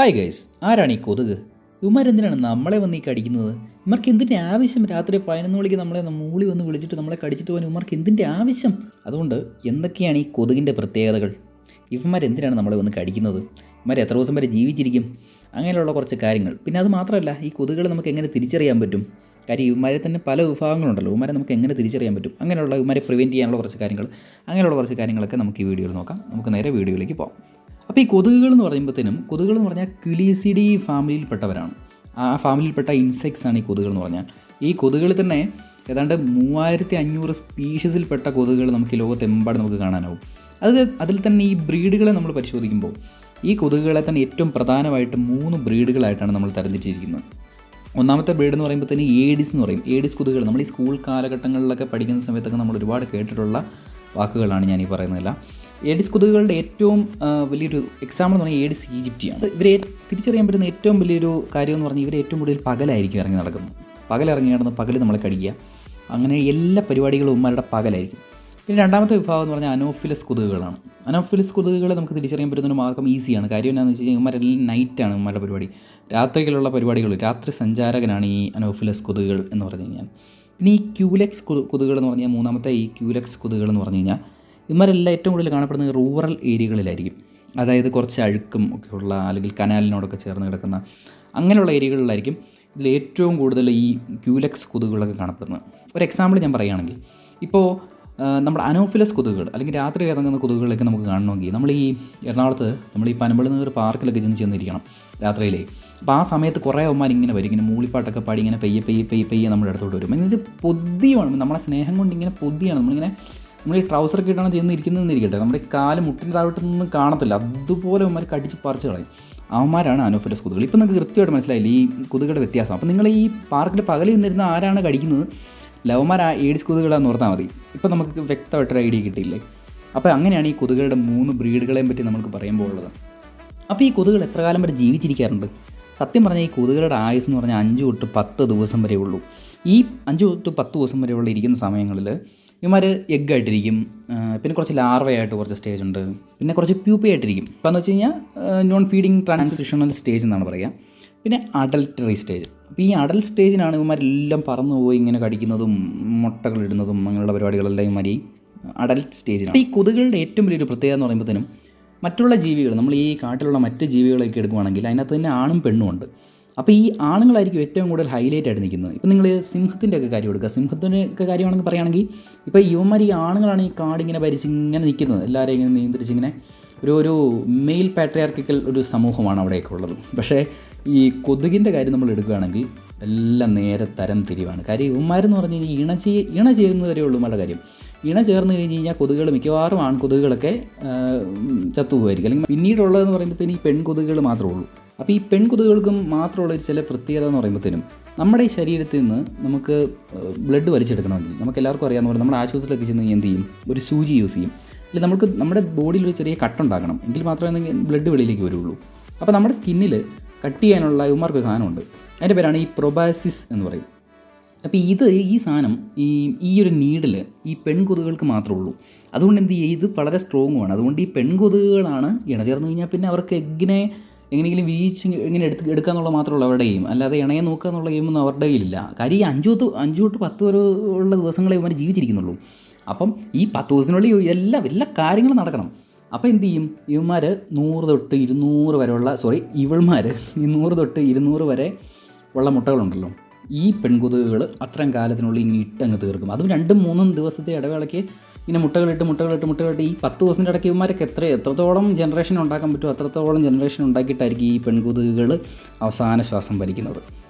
Hi guys, ആരാണ് ഈ കൊതുക്? ഇവന്മാരെന്തിനാണ് നമ്മളെ വന്ന് ഈ കടിക്കുന്നത്? ഇവർക്ക് എന്തിൻ്റെ ആവശ്യം? രാത്രി 11 മണിക്ക് നമ്മളെ മൂളി വന്ന് വിളിച്ചിട്ട് നമ്മളെ കടിച്ചിട്ട് പോകാൻ ഇവർക്ക് എന്തിൻ്റെ ആവശ്യം? അതുകൊണ്ട് എന്തൊക്കെയാണ് ഈ കൊതുകിൻ്റെ പ്രത്യേകതകൾ? ഇവന്മാരെന്തിനാണ് നമ്മളെ വന്ന് കടിക്കുന്നത്? ഇവന്മാർ എത്ര ദിവസം വരെ ജീവിച്ചിരിക്കും? അങ്ങനെയുള്ള കുറച്ച് കാര്യങ്ങൾ. പിന്നെ അത് മാത്രമല്ല, ഈ കൊതുകുകൾ നമുക്ക് എങ്ങനെ തിരിച്ചറിയാൻ പറ്റും? കാര്യം ഇവന്മാരെ തന്നെ പല വിഭാഗങ്ങളുണ്ടല്ലോ. ഇവന്മാരെ നമുക്ക് എങ്ങനെ തിരിച്ചറിയാൻ പറ്റും? അങ്ങനെയുള്ള ഇവന്മാരെ പ്രിവെൻറ്റ് ചെയ്യാനുള്ള കുറച്ച് കാര്യങ്ങൾ, അങ്ങനെയുള്ള കുറച്ച് കാര്യങ്ങളൊക്കെ നമുക്ക് ഈ വീഡിയോയിൽ നോക്കാം. നമുക്ക് നേരെ വീഡിയോയിലേക്ക് പോകാം. അപ്പോൾ ഈ കൊതുകുകൾ എന്ന് പറയുമ്പോഴത്തേനും, കൊതുകുകൾ എന്ന് പറഞ്ഞാൽ ക്യുലീസിഡി ഫാമിലിയിൽപ്പെട്ടവരാണ്. ആ ഫാമിലിയിൽപ്പെട്ട ഇൻസെക്ട്സ് ആണ് ഈ കൊതുകുകൾ എന്ന് പറഞ്ഞാൽ. ഈ കൊതുകുകളിൽ തന്നെ ഏതാണ്ട് 3500 സ്പീഷീസിൽപ്പെട്ട കൊതുകുകൾ നമുക്ക് ലോകത്തെമ്പാടും നമുക്ക് കാണാനാവും. അതിൽ തന്നെ ഈ ബ്രീഡുകളെ നമ്മൾ പരിശോധിക്കുമ്പോൾ ഈ കൊതുകുകളെ തന്നെ ഏറ്റവും പ്രധാനമായിട്ട് 3 ബ്രീഡുകളായിട്ടാണ് നമ്മൾ തരംതിരിച്ചിരിക്കുന്നത്. ഒന്നാമത്തെ ബ്രീഡ് എന്ന് പറയുമ്പോൾ തന്നെ ഏഡിസ് എന്ന് പറയും. ഏഡിസ് കൊതുകുകൾ നമ്മൾ ഈ സ്കൂൾ കാലഘട്ടങ്ങളിലൊക്കെ പഠിക്കുന്ന സമയത്തൊക്കെ നമ്മൾ ഒരുപാട് കേട്ടിട്ടുള്ള വാക്കുകളാണ് ഞാനീ പറയുന്നില്ല. ഏഡിസ് കൊതുകുകളുടെ ഏറ്റവും വലിയൊരു എക്സാമ്പിൾ എന്ന് പറഞ്ഞാൽ ഏഡിസ് ഈജിപ്റ്റിയാണ്. ഇവരെ തിരിച്ചറിയാൻ പറ്റുന്ന ഏറ്റവും വലിയൊരു കാര്യം എന്ന് പറഞ്ഞാൽ ഇവർ ഏറ്റവും കൂടുതൽ പകലായിരിക്കും ഇറങ്ങി നടക്കുന്നത്. പകലിറങ്ങി നടന്ന് പകൽ നമ്മളെ കടിക്കുക, അങ്ങനെ എല്ലാ പരിപാടികളും ഉമ്മാരുടെ പകലായിരിക്കും. പിന്നെ രണ്ടാമത്തെ വിഭാഗം എന്ന് പറഞ്ഞാൽ അനോഫിലസ് കൊതുകുകളാണ്. അനോഫിലസ് കൊതുകുകളെ നമുക്ക് തിരിച്ചറിയാൻ പറ്റുന്ന മാർഗ്ഗം ഈസിയാണ്. കാര്യം എന്താണെന്ന് വെച്ച് കഴിഞ്ഞാൽ ഇവന്മാരെല്ലാം നൈറ്റാണ് ഇവന്മാരുടെ പരിപാടി. രാത്രിയിലുള്ള പരിപാടികൾ, രാത്രി സഞ്ചാരകനാണ് ഈ അനോഫിലസ് കൊതുകുകൾ എന്ന് പറഞ്ഞു കഴിഞ്ഞാൽ. പിന്നെ ഈ ക്യൂലെക്സ് കൊതുകുകൾ എന്ന് പറഞ്ഞാൽ മൂന്നാമത്തെ ഈ ക്യൂലെക്സ് കൊതുകുകൾ എന്ന് പറഞ്ഞു കഴിഞ്ഞാൽ ഇവന്മാരെല്ലാം ഏറ്റവും കൂടുതൽ കാണപ്പെടുന്നത് റൂറൽ ഏരിയകളിലായിരിക്കും. അതായത് കുറച്ച് അഴുക്കും ഒക്കെ ഉള്ള, അല്ലെങ്കിൽ കനാലിനോടൊക്കെ ചേർന്ന് കിടക്കുന്ന അങ്ങനെയുള്ള ഏരിയകളിലായിരിക്കും ഇതിൽ ഏറ്റവും കൂടുതൽ ഈ ക്യൂലെക്സ് കൊതുകുകളൊക്കെ കാണപ്പെടുന്നത്. ഒരു എക്സാമ്പിൾ ഞാൻ പറയുകയാണെങ്കിൽ, ഇപ്പോൾ നമ്മുടെ അനോഫിലസ് കൊതുകുകൾ അല്ലെങ്കിൽ രാത്രി ഇറങ്ങുന്ന കൊതുകുകളൊക്കെ നമുക്ക് കാണണമെങ്കിൽ നമ്മൾ ഈ എറണാകുളത്ത് നമ്മൾ ഈ പനമ്പള്ളിനഗർ പാർക്കിലൊക്കെ ചെന്നിരിക്കണം രാത്രിയിലേ. അപ്പോൾ ആ സമയത്ത് കുറേ അവന്മാർ ഇങ്ങനെ വരും, ഇങ്ങനെ മൂളിപ്പാട്ടൊക്കെ പാടി ഇങ്ങനെ പെയ്യെ നമ്മുടെ അടുത്തോട്ട് വരും. എന്നുവെച്ചാൽ പൊതിയാണ്, നമ്മളെ സ്നേഹം കൊണ്ട് ഇങ്ങനെ പൊതിയാണ്. നമ്മൾ ഈ ട്രൗസറൊക്കെ ഇട്ടാണ് ചെന്നിരിക്കുന്നതെന്നിരിക്കട്ടെ, നമ്മുടെ കാല് മുട്ടിന് താഴോട്ടൊന്നും കാണത്തില്ല, അതുപോലെ അവന്മാർ കടിച്ച് പറിച്ച് കളയും. അവന്മാരാണ് അനോഫിലസ് കൊതുകുകൾ. ഇപ്പം നിങ്ങൾക്ക് കൃത്യമായിട്ട് മനസ്സിലായില്ല ഈ കൊതുകുകളുടെ വ്യത്യാസം. അപ്പോൾ നിങ്ങൾ ഈ പാർക്കിൽ പകലിൽ നിന്നിരുന്ന ആരാണ് കടിക്കുന്നത്? ലവന്മാർ ആ ഏഡിസ് കൊതുകുകളാന്ന് ഓർത്താൽ മതി. ഇപ്പം നമുക്ക് വ്യക്തമായിട്ടൊരു ഐഡിയ കിട്ടിയില്ലേ? അപ്പോൾ അങ്ങനെയാണ് ഈ കൊതുകുകളുടെ 3 ബ്രീഡുകളെയും പറ്റി നമുക്ക് പറയുമ്പോൾ ഉള്ളത്. അപ്പോൾ ഈ കൊതുകുകൾ എത്ര കാലം വരെ ജീവിച്ചിരിക്കാറുണ്ട്? സത്യം പറഞ്ഞാൽ ഈ കൊതുകുകളുടെ ആയുസ് എന്ന് പറഞ്ഞാൽ 5 തൊട്ട് 10 ദിവസം വരെ ഉള്ളൂ. ഈ 5 തൊട്ട് 10 ദിവസം വരെയുള്ള ഇരിക്കുന്ന സമയങ്ങളിൽ ഇവന്മാർ എഗ്ഗായിട്ടിരിക്കും. പിന്നെ കുറച്ച് ലാർവയായിട്ട് കുറച്ച് സ്റ്റേജ് ഉണ്ട്. പിന്നെ കുറച്ച് പ്യൂപ്പയായിട്ടിരിക്കും. അപ്പോൾ എന്ന് വെച്ച് കഴിഞ്ഞാൽ നോൺ ഫീഡിങ് ട്രാൻസിഷണൽ സ്റ്റേജ് എന്നാണ് പറയുക. പിന്നെ അഡൽട്ടറി സ്റ്റേജ്. അപ്പോൾ ഈ അഡൽട്ട് സ്റ്റേജിനാണ് ഇവന്മാരെല്ലാം പറന്നു പോയി ഇങ്ങനെ കടിക്കുന്നതും മുട്ടകളിടുന്നതും അങ്ങനെയുള്ള പരിപാടികളെല്ലാം ഇവന്മാർ ഈ അഡൽട്ട് സ്റ്റേജിനാണ്. അപ്പോൾ ഈ കൊതുകുകളുടെ ഏറ്റവും വലിയൊരു പ്രത്യേകത എന്ന് പറയുമ്പോഴത്തേനും മറ്റുള്ള ജീവികൾ, നമ്മൾ ഈ കാട്ടിലുള്ള മറ്റ് ജീവികളൊക്കെ എടുക്കുകയാണെങ്കിൽ അതിനകത്ത് തന്നെ ആണും പെണ്ണും ഉണ്ട്. അപ്പോൾ ഈ ആണുങ്ങളായിരിക്കും ഏറ്റവും കൂടുതൽ ഹൈലൈറ്റ് ആയിട്ട് നിൽക്കുന്നത്. ഇപ്പോൾ നിങ്ങൾ സിംഹത്തിൻ്റെ ഒക്കെ കാര്യം എടുക്കുക. സിംഹത്തിൻ്റെ ഒക്കെ കാര്യമാണെങ്കിൽ പറയുകയാണെങ്കിൽ ഇപ്പോൾ ഇവന്മാർ ഈ ആണുങ്ങളാണ് ഈ കാടിങ്ങനെ ഭരിച്ച് ഇങ്ങനെ നിൽക്കുന്നത്, എല്ലാവരെയും ഇങ്ങനെ നിയന്ത്രിച്ചിങ്ങനെ ഒരു മെയിൽ പാട്രിയാർക്കിക്കൽ ഒരു സമൂഹമാണ് അവിടെയൊക്കെ ഉള്ളത്. പക്ഷേ ഈ കൊതുകിൻ്റെ കാര്യം നമ്മൾ എടുക്കുകയാണെങ്കിൽ എല്ലാം നേരെ തരം തിരിവാണ്. കാര്യം ഇവന്മാരെന്ന് പറഞ്ഞു കഴിഞ്ഞാൽ ഇണ ചേരുന്നത് വരെ ഉള്ളൂ ഇവന്മാരുടെ കാര്യം. ഇണ ചേർന്ന് കഴിഞ്ഞ് കഴിഞ്ഞാൽ കൊതുകുകൾ മിക്കവാറും ആൺകൊതുകുകളൊക്കെ ചത്തുപോയിരിക്കും. അല്ലെങ്കിൽ പിന്നീടുള്ളതെന്ന് പറയുമ്പോഴത്തേന് ഈ പെൺകൊതുകുകൾ മാത്രമേ ഉള്ളൂ. അപ്പോൾ ഈ പെൺകൊതുകുകൾക്കും മാത്രമുള്ള ചില പ്രത്യേകത എന്ന് പറയുമ്പോഴത്തേനും നമ്മുടെ ഈ ശരീരത്തിൽ നിന്ന് നമുക്ക് ബ്ലഡ് വലിച്ചെടുക്കണമെങ്കിൽ നമുക്ക് എല്ലാവർക്കും അറിയാവുന്ന പോലെ നമ്മുടെ ആശുപത്രിയിലൊക്കെ ചെന്ന് എന്ത് ചെയ്യും? ഒരു സൂചി യൂസ് ചെയ്യും. അല്ലെങ്കിൽ നമുക്ക് നമ്മുടെ ബോഡിയിൽ ഒരു ചെറിയ കട്ടുണ്ടാക്കണം, എങ്കിൽ മാത്രമേ ബ്ലഡ് വെളിയിലേക്ക് വരുള്ളൂ. അപ്പോൾ നമ്മുടെ സ്കിന്നിൽ കട്ട് ചെയ്യാനുള്ള ഇവന്മാർക്കൊരു സാധനമുണ്ട്. അതിൻ്റെ പേരാണ് ഈ പ്രൊബാസിസ് എന്ന് പറയും. അപ്പോൾ ഈ സാധനം ഈ ഒരു നീഡിൽ ഈ പെൺകൊതുകുകൾക്ക് മാത്രമേ ഉള്ളൂ. അതുകൊണ്ട് എന്ത് ചെയ്യുക, ഇത് വളരെ സ്ട്രോങ്ങുമാണ്. അതുകൊണ്ട് ഈ പെൺകൊതുകുകളാണ് ഇണചേർന്ന് കഴിഞ്ഞാൽ പിന്നെ അവർക്ക് എഗ്ഗിനെ എങ്ങനെയെങ്കിലും വീഴ്ച ഇങ്ങനെ എടുക്കുക എന്നുള്ള മാത്രമുള്ള അവരുടെ ഗെയിം. അല്ലാതെ ഇണയെ നോക്കുക എന്നുള്ള ഗെയിമൊന്നും അവരുടെ കയ്യിലില്ല. കാര്യം ഈ 5 തൊട്ട് 10 വരെ ഉള്ള ദിവസങ്ങളെ ഇവന്മാർ ജീവിച്ചിരിക്കുന്നുള്ളൂ. അപ്പം ഈ 10 ദിവസത്തിനുള്ളിൽ എല്ലാ കാര്യങ്ങളും നടക്കണം. അപ്പോൾ എന്ത് ചെയ്യും? ഇവന്മാർ 100 തൊട്ട് 200 വരെയുള്ള ഇവൾമാർ ഈ 100 തൊട്ട് 200 വരെ ഉള്ള മുട്ടകളുണ്ടല്ലോ, ഈ പെൺകൊതുകുകൾ അത്രയും കാലത്തിനുള്ളിൽ ഇങ്ങനെ ഇട്ടങ്ങ് തീർക്കും. അതും 2-3 ദിവസത്തെ ഇടവേളയ്ക്ക് ഇങ്ങനെ മുട്ടകളിട്ട് ഈ 10 ദിവസത്തിൻ്റെ ഇടയ്ക്ക് ഇവന്മാരൊക്കെ എത്രത്തോളം ജനറേഷൻ ഉണ്ടാക്കാൻ പറ്റുമോ അത്രത്തോളം ജനറേഷൻ ഉണ്ടാക്കിയിട്ടായിരിക്കും ഈ പെൺകൊതുകുകൾ അവസാന ശ്വാസം വലിക്കുന്നത്.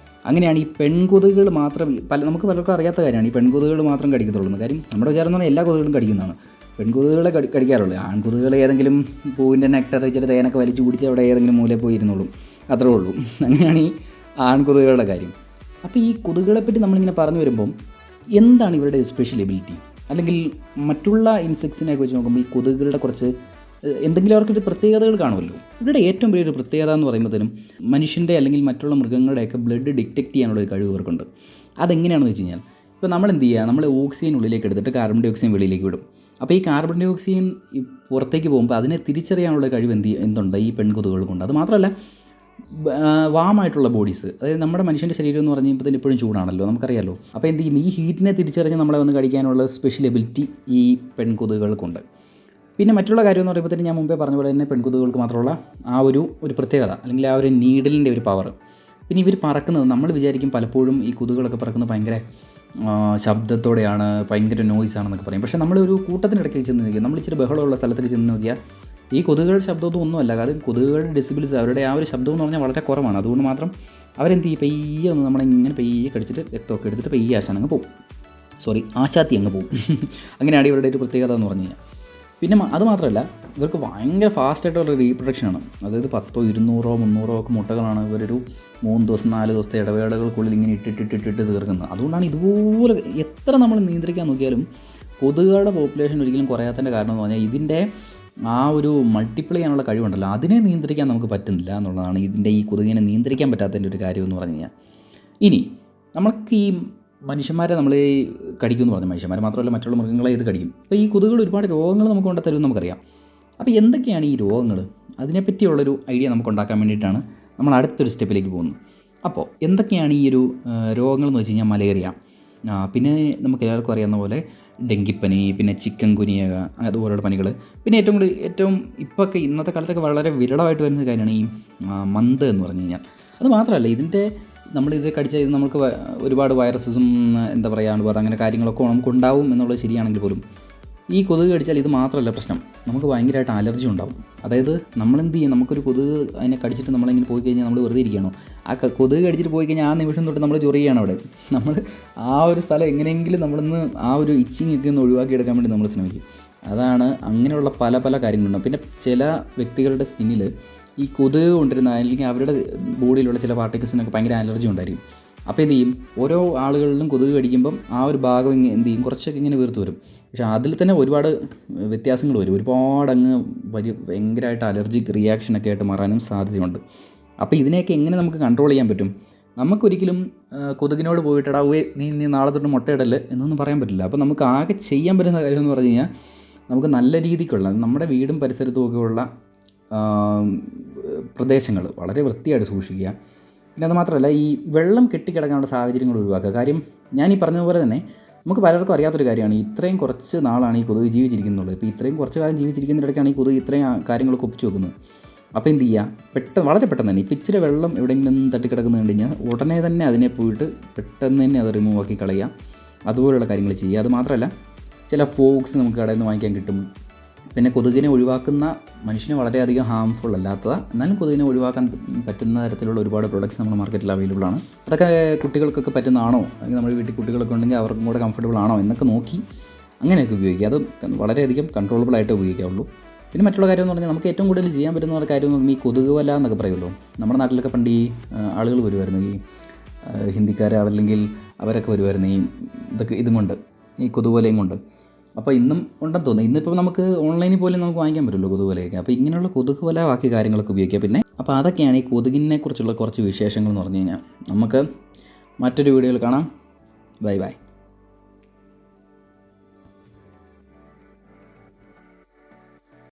അങ്ങനെയാണ് ഈ പെൺകൊതുകുകൾ മാത്രം നമുക്ക് പലർക്കും അറിയാത്ത കാര്യമാണ് ഈ പെൺകൊതുകുകൾ മാത്രം കടിക്കത്തുള്ളൂ. കാര്യം നമ്മുടെ വിചാരം എന്ന് പറഞ്ഞാൽ എല്ലാ കൊതുകുകളും കടിക്കുന്നതാണ്. പെൺകൊതുകുകളെ കടിക്കാറുള്ളൂ. ആൺകൊതുകുകൾ ഏതെങ്കിലും പൂവിൻ്റെ നെക്ടർ ഇച്ചിരി തേനൊക്കെ വലിച്ചു കുടിച്ച് അവിടെ ഏതെങ്കിലും മൂലയിൽ പോയി ഇരുന്നുള്ളൂ, അത്രേ ഉള്ളൂ. അങ്ങനെയാണ് ഈ ആൺകൊതുകുകളുടെ കാര്യം. അപ്പോൾ ഈ കൊതുകുകളെപ്പറ്റി നമ്മളിങ്ങനെ പറഞ്ഞു വരുമ്പം എന്താണ് ഇവരുടെ സ്പെഷ്യൽ എബിലിറ്റി? അല്ലെങ്കിൽ മറ്റുള്ള ഇൻസെക്ട്സിനെയൊക്കെ വെച്ച് നോക്കുമ്പോൾ ഈ കൊതുകുകളുടെ കുറച്ച് എന്തെങ്കിലും അവർക്കൊരു പ്രത്യേകതകൾ കാണുമല്ലോ. ഇവരുടെ ഏറ്റവും വലിയൊരു പ്രത്യേകത എന്ന് പറയുമ്പോഴത്തേനും മനുഷ്യൻ്റെ അല്ലെങ്കിൽ മറ്റുള്ള മൃഗങ്ങളുടെയൊക്കെ ബ്ലഡ് ഡിറ്റക്റ്റ് ചെയ്യാനുള്ളൊരു കഴിവ് ഇവർക്കുണ്ട്. അതെങ്ങനെയാണെന്ന് വെച്ച് കഴിഞ്ഞാൽ, ഇപ്പോൾ നമ്മൾ എന്ത് ചെയ്യുക, നമ്മൾ ഓക്സിജൻ ഉള്ളിലേക്ക് എടുത്തിട്ട് കാർബൺ ഡൈ ഓക്സൈഡ് വെളിയിലേക്ക് വിടും. അപ്പോൾ ഈ കാർബൺ ഡൈ ഓക്സൈഡ് പുറത്തേക്ക് പോകുമ്പോൾ അതിനെ തിരിച്ചറിയാനുള്ള കഴിവ് എന്തുണ്ട് ഈ പെൺകൊതുകുകൾക്കുണ്ട്. അത് മാത്രമല്ല വാമായിട്ടുള്ള ബോഡീസ്, അതായത് നമ്മുടെ മനുഷ്യൻ്റെ ശരീരം എന്ന് പറഞ്ഞാൽ ഇപ്പോൾ തന്നെ എപ്പോഴും ചൂടാണല്ലോ, നമുക്കറിയാമല്ലോ. അപ്പോൾ എന്ത് ചെയ്യും, ഈ ഹീറ്റിനെ തിരിച്ചറിഞ്ഞ് നമ്മളെ വന്ന് കടിക്കാനുള്ള സ്പെഷ്യൽ എബിലിറ്റി ഈ പെൺകൊതുകുകൾക്കുണ്ട്. പിന്നെ മറ്റുള്ള കാര്യം എന്ന് പറയുമ്പോൾ തന്നെ ഞാൻ മുമ്പേ പറഞ്ഞ പോലെ തന്നെ പെൺകൊതുകുകൾക്ക് മാത്രമുള്ള ആ ഒരു പ്രത്യേകത, അല്ലെങ്കിൽ ആ ഒരു നീഡിലിൻ്റെ ഒരു പവർ. പിന്നെ ഇവർ പറക്കുന്നത് നമ്മൾ വിചാരിക്കും പലപ്പോഴും ഈ കൊതുകുകളൊക്കെ പറക്കുന്നത് ഭയങ്കര ശബ്ദത്തോടെയാണ്, ഭയങ്കര നോയ്സാണെന്നൊക്കെ പറയും. പക്ഷേ നമ്മളൊരു കൂട്ടത്തിനിടയ്ക്ക് ചെന്ന് നോക്കിയാൽ, നമ്മൾ ഇച്ചിരി ബഹളമുള്ള സ്ഥലത്തേക്ക് ചെന്ന് നോക്കിയാൽ ഈ കൊതുകുകളുടെ ശബ്ദമൊന്നും ഒന്നുമല്ല. കാരണം കൊതുകുകളുടെ ഡെസിബിൾസ്, അവരുടെ ആ ഒരു ശബ്ദം എന്ന് പറഞ്ഞാൽ വളരെ കുറവാണ്. അതുകൊണ്ട് മാത്രം അവരെന്ത് ചെയ്യും, പെയ്യെ ഒന്ന് നമ്മളിങ്ങനെ പെയ്യെ കടിച്ചിട്ട് രക്തമൊക്കെ എടുത്തിട്ട് പെയ്യെ ആശാനങ്ങ് പോകും, ആശാത്തി അങ്ങ് പോകും. അങ്ങനെയാണ് ഇവരുടെ ഒരു പ്രത്യേകത എന്ന് പറഞ്ഞു കഴിഞ്ഞാൽ. പിന്നെ അത് മാത്രമല്ല, ഇവർക്ക് ഭയങ്കര ഫാസ്റ്റായിട്ടുള്ള റീപ്രൊഡക്ഷനാണ്. അതായത് 100, 200, 300 ഒക്കെ മുട്ടകളാണ് ഇവരൊരു 3 ദിവസം 4 ദിവസത്തെ ഇടവേളകൾക്കുള്ളിൽ ഇങ്ങനെ ഇട്ടിട്ട് തീർക്കുന്നത്. അതുകൊണ്ടാണ് ഇതുപോലെ എത്ര നമ്മൾ നിയന്ത്രിക്കാൻ നോക്കിയാലും കൊതുകുകളുടെ പോപ്പുലേഷൻ ഒരിക്കലും കുറയാത്തതിൻ്റെ കാരണം എന്ന് പറഞ്ഞാൽ ഇതിൻ്റെ ആ ഒരു മൾട്ടിപ്ലൈ ചെയ്യാനുള്ള കഴിവുണ്ടല്ലോ, അതിനെ നിയന്ത്രിക്കാൻ നമുക്ക് പറ്റുന്നില്ല എന്നുള്ളതാണ് ഇതിൻ്റെ ഈ കൊതുകിനെ നിയന്ത്രിക്കാൻ പറ്റാത്തതിൻ്റെ ഒരു കാര്യം എന്ന് പറഞ്ഞു കഴിഞ്ഞാൽ. ഇനി നമുക്ക് ഈ മനുഷ്യന്മാരെ നമ്മൾ കടിക്കുമെന്ന് പറഞ്ഞു, മനുഷ്യന്മാർ മാത്രമല്ല മറ്റുള്ള മൃഗങ്ങളെ ഇത് കടിക്കും. അപ്പോൾ ഈ കൊതുകുകൾ ഒരുപാട് രോഗങ്ങൾ നമുക്ക് കൊണ്ടുതരുമെന്ന് നമുക്കറിയാം. അപ്പോൾ എന്തൊക്കെയാണ് ഈ രോഗങ്ങൾ, അതിനെപ്പറ്റിയുള്ളൊരു ഐഡിയ നമുക്ക് ഉണ്ടാക്കാൻ വേണ്ടിയിട്ടാണ് നമ്മൾ അടുത്തൊരു സ്റ്റെപ്പിലേക്ക് പോകുന്നത്. അപ്പോൾ എന്തൊക്കെയാണ് ഈ ഒരു രോഗങ്ങളെന്ന് വെച്ച് കഴിഞ്ഞാൽ മലേറിയ, പിന്നെ നമുക്ക് എല്ലാവർക്കും അറിയാവുന്ന പോലെ ഡെങ്കിപ്പനി, പിന്നെ ചിക്കൻ ഗുനിയ, അതുപോലുള്ള പനികൾ. പിന്നെ ഏറ്റവും ഇപ്പോഴൊക്കെ ഇന്നത്തെ കാലത്തൊക്കെ വളരെ വിരളമായിട്ട് വരുന്ന കാര്യമാണ് ഈ മന്ത് എന്ന് പറഞ്ഞു കഴിഞ്ഞാൽ. അത് മാത്രമല്ല, നമ്മളിത് കടിച്ചാൽ ഇത് നമുക്ക് ഒരുപാട് വൈറസസും എന്താ പറയുക അണുബാധ അങ്ങനെ കാര്യങ്ങളൊക്കെ നമുക്ക് ഉണ്ടാവും എന്നുള്ളത് ശരിയാണെങ്കിൽ പോലും ഈ കൊതുക് കടിച്ചാൽ ഇത് മാത്രമല്ല പ്രശ്നം, നമുക്ക് ഭയങ്കരമായിട്ട് അലർജി ഉണ്ടാവും. അതായത് നമ്മളെന്ത് ചെയ്യും, നമുക്കൊരു കൊതുക് അതിനെ കടിച്ചിട്ട് നമ്മളിങ്ങനെ പോയി കഴിഞ്ഞാൽ നമ്മൾ വെറുതെ ഇരിക്കുകയാണോ, ആ കൊതുക് കടിച്ചിട്ട് പോയി കഴിഞ്ഞാൽ ആ നിമിഷം തൊട്ട് നമ്മൾ ചൊറിയാണ് അവിടെ. നമ്മൾ ആ ഒരു സ്ഥലം എങ്ങനെയെങ്കിലും നമ്മളൊന്ന് ആ ഒരു ഇച്ചിങ് ഒക്കെ ഒന്ന് ഒഴിവാക്കിയെടുക്കാൻ വേണ്ടി നമ്മൾ ശ്രമിക്കും. അതാണ് അങ്ങനെയുള്ള പല പല കാര്യങ്ങളുണ്ട്. പിന്നെ ചില വ്യക്തികളുടെ സ്കിന്നിൽ ഈ കൊതുക് കൊണ്ടിരുന്ന അല്ലെങ്കിൽ അവരുടെ ബോഡിയിലുള്ള ചില പാർട്ടിക്കിൾസിനൊക്കെ ഭയങ്കര അലർജി ഉണ്ടായിരിക്കും. അപ്പോൾ എന്ത് ചെയ്യും, ഓരോ ആളുകളിലും കൊതുക് കടിക്കുമ്പം ആ ഒരു ഭാഗം എന്ത് ചെയ്യും, കുറച്ചൊക്കെ ഇങ്ങനെ വീർത്ത് വരും. പക്ഷേ അതിൽ തന്നെ ഒരുപാട് വ്യത്യാസങ്ങൾ വരും, ഒരുപാട് അങ്ങ് ഭയങ്കരമായിട്ട് അലർജിക് റിയാക്ഷനൊക്കെ ആയിട്ട് മാറാനും സാധ്യതയുണ്ട്. അപ്പോൾ ഇതിനെയൊക്കെ എങ്ങനെ നമുക്ക് കൺട്രോൾ ചെയ്യാൻ പറ്റും? നമുക്കൊരിക്കലും കൊതുകിനോട് പോയിട്ടടാ നീ നാളെ തൊട്ട് മുട്ടയിടല് എന്നൊന്നും പറയാൻ പറ്റില്ല. അപ്പോൾ നമുക്ക് ആകെ ചെയ്യാൻ പറ്റുന്ന കാര്യം എന്ന് പറഞ്ഞു കഴിഞ്ഞാൽ, നമുക്ക് നല്ല രീതിക്കുള്ള നമ്മുടെ വീടും പരിസരത്തും ഒക്കെയുള്ള പ്രദേശങ്ങൾ വളരെ വൃത്തിയായിട്ട് സൂക്ഷിക്കുക. പിന്നെ അത് മാത്രമല്ല, ഈ വെള്ളം കെട്ടിക്കിടക്കാനുള്ള സാഹചര്യങ്ങൾ ഒഴിവാക്കുക. കാര്യം ഞാൻ ഈ പറഞ്ഞതുപോലെ തന്നെ നമുക്ക് പലർക്കും അറിയാത്തൊരു കാര്യമാണ്, ഇത്രയും കുറച്ച് നാളാണ് ഈ കൊതുക് ജീവിച്ചിരിക്കുന്നുള്ളത്. ഇപ്പോൾ ഇത്രയും കുറച്ച് കാലം ജീവിച്ചിരിക്കുന്നിടയ്ക്കാണ് ഈ കൊതുക് ഇത്രയും കാര്യങ്ങളൊക്കെ ഒപ്പിച്ച് വെക്കുന്നത്. അപ്പോൾ എന്ത് ചെയ്യുക, വളരെ പെട്ടെന്ന് തന്നെ ഇപ്പോൾ ഇച്ചിരി വെള്ളം എവിടെയെങ്കിലും തട്ടിക്കിടക്കുന്നത് കണ്ടു കഴിഞ്ഞാൽ ഉടനെ തന്നെ അതിനെ പോയിട്ട് പെട്ടെന്ന് തന്നെ അത് റിമൂവ് ആക്കി കളയുക, അതുപോലുള്ള കാര്യങ്ങൾ ചെയ്യുക. അത് മാത്രമല്ല, ചില ഫോക്സ് നമുക്ക് കടയിൽ നിന്ന് വാങ്ങിക്കാൻ കിട്ടും. പിന്നെ കൊതുകിനെ ഒഴിവാക്കുന്ന, മനുഷ്യന് വളരെയധികം ഹാംഫുൾ അല്ലാത്തത് എന്നാലും കൊതുകിനെ ഒഴിവാക്കാൻ പറ്റുന്ന തരത്തിലുള്ള ഒരുപാട് പ്രൊഡക്ട്സ് നമ്മുടെ മാർക്കറ്റിൽ അവൈലബിൾ ആണ്. അതൊക്കെ കുട്ടികൾക്കൊക്കെ പറ്റുന്നതാണോ, അല്ലെങ്കിൽ നമ്മുടെ വീട്ടിൽ കുട്ടികളൊക്കെ ഉണ്ടെങ്കിൽ അവർക്കും കൂടെ കംഫർട്ടബിൾ ആണോ എന്നൊക്കെ നോക്കി അങ്ങനെയൊക്കെ ഉപയോഗിക്കുക. അത് വളരെയധികം കൺട്രോളബിളായിട്ട് ഉപയോഗിക്കാവുള്ളൂ. പിന്നെ മറ്റുള്ള കാര്യം എന്ന് പറഞ്ഞാൽ, നമുക്ക് ഏറ്റവും കൂടുതൽ ചെയ്യാൻ പറ്റുന്ന കാര്യം എന്ന് പറഞ്ഞാൽ ഈ കൊതുക് വല എന്നൊക്കെ പറയുമല്ലോ. നമ്മുടെ നാട്ടിലൊക്കെ പണ്ട് ഈ ആളുകൾ വരുമായിരുന്നു, ഈ ഹിന്ദിക്കാർ അല്ലെങ്കിൽ അവരൊക്കെ വരുമായിരുന്നു ഇതും കൊണ്ട്, ഈ കൊതുകുവലയും കൊണ്ട്. അപ്പോൾ ഇന്നും ഉണ്ടെന്ന് തോന്നുന്നു. ഇന്നിപ്പോൾ നമുക്ക് ഓൺലൈനിൽ പോലും നമുക്ക് വാങ്ങിക്കാൻ പറ്റുമല്ലോ കൊതുകുവലയൊക്കെ. അപ്പോൾ ഇങ്ങനെയുള്ള കൊതുകുവല ബാക്കി കാര്യങ്ങളൊക്കെ ഉപയോഗിക്കുക. പിന്നെ അപ്പോൾ അതൊക്കെയാണ് ഈ കൊതുകിനെ കുറിച്ചുള്ള കുറച്ച് വിശേഷങ്ങൾ എന്ന് പറഞ്ഞു കഴിഞ്ഞാൽ. നമുക്ക് മറ്റൊരു വീഡിയോയിൽ കാണാം. Bye bye.